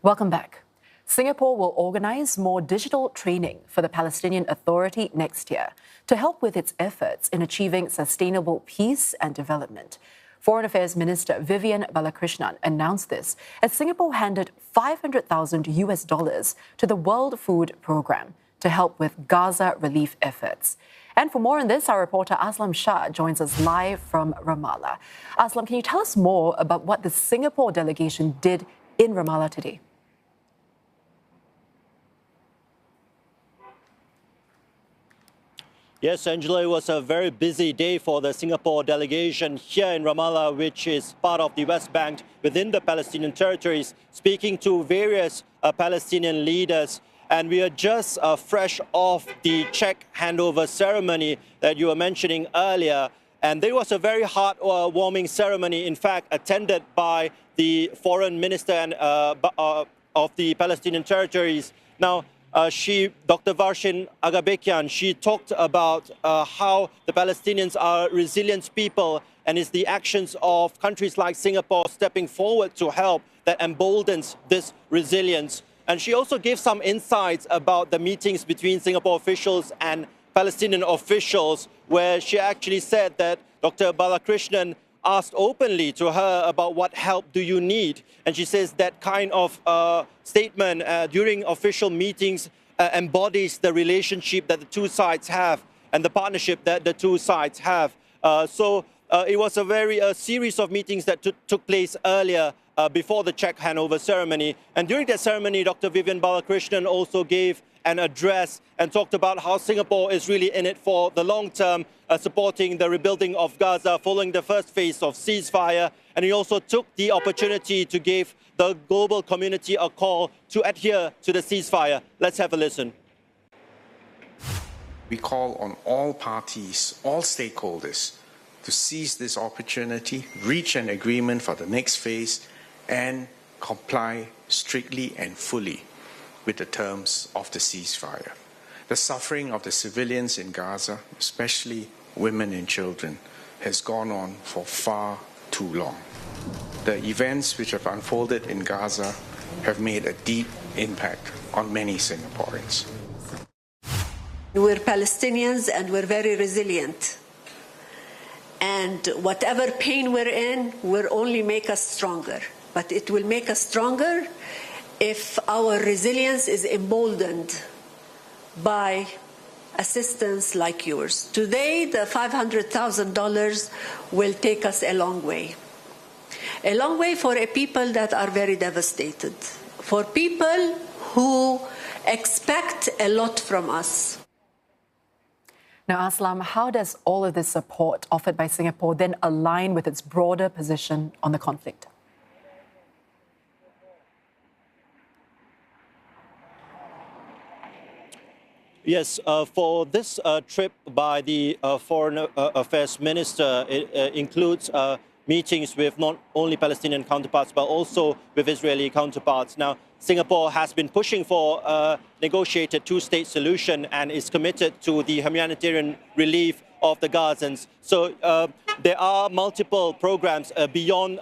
Welcome back. Singapore will organise more digital training for the Palestinian Authority next year to help with its efforts in achieving sustainable peace and development. Foreign Affairs Minister Vivian Balakrishnan announced this as Singapore handed $500,000 to the World Food Programme to help with Gaza relief efforts. And for more on this, our reporter Aslam Shah joins us live from Ramallah. Aslam, can you tell us more about what the Singapore delegation did in Ramallah today? Yes, Angela, it was a very busy day for the Singapore delegation here in Ramallah, which is part of the West Bank within the Palestinian territories, speaking to various Palestinian leaders. And we are just fresh off the check handover ceremony that you were mentioning earlier. And there was a very heartwarming ceremony, in fact, attended by the foreign minister of the Palestinian territories. Now, Dr. Varshin Agabekian, she talked about how the Palestinians are resilient people, and it's the actions of countries like Singapore stepping forward to help that emboldens this resilience. And she also gave some insights about the meetings between Singapore officials and Palestinian officials, where she actually said that Dr. Balakrishnan asked openly to her about what help do you need. And she says that kind of statement during official meetings embodies the relationship that the two sides have and the partnership that the two sides have. So it was a series of meetings that took place earlier before the check handover ceremony. And during that ceremony, Dr. Vivian Balakrishnan also gave an address and talked about how Singapore is really in it for the long term, supporting the rebuilding of Gaza following the first phase of ceasefire. And he also took the opportunity to give the global community a call to adhere to the ceasefire. Let's have a listen. We call on all parties, all stakeholders, to seize this opportunity, reach an agreement for the next phase, and comply strictly and fully with the terms of the ceasefire. The suffering of the civilians in Gaza, especially women and children, has gone on for far too long. The events which have unfolded in Gaza have made a deep impact on many Singaporeans. We're Palestinians and we're very resilient. And whatever pain we're in will only make us stronger. But it will make us stronger if our resilience is emboldened by assistance like yours. Today, the $500,000 will take us a long way. A long way for a people that are very devastated, for people who expect a lot from us. Now, Aslam, how does all of this support offered by Singapore then align with its broader position on the conflict? Yes, for this trip by the Foreign Affairs Minister, it includes meetings with not only Palestinian counterparts, but also with Israeli counterparts. Now, Singapore has been pushing for a negotiated two-state solution and is committed to the humanitarian relief of the Gazans. So there are multiple programs beyond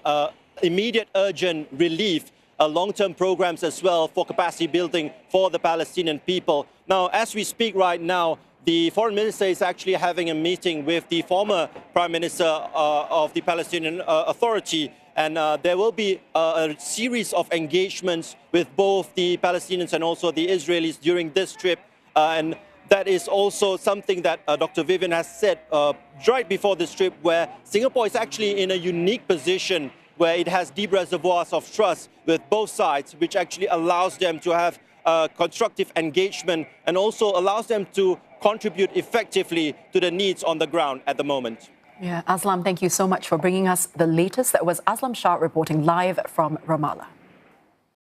immediate urgent relief, long-term programs as well for capacity building for the Palestinian people. Now, as we speak right now, the foreign minister is actually having a meeting with the former prime minister of the Palestinian Authority, and there will be a series of engagements with both the Palestinians and also the Israelis during this trip. And that is also something that Dr. Vivian has said right before this trip, where Singapore is actually in a unique position where it has deep reservoirs of trust with both sides, which actually allows them to have constructive engagement and also allows them to contribute effectively to the needs on the ground at the moment. Yeah, Aslam, thank you so much for bringing us the latest. That was Aslam Shah reporting live from Ramallah.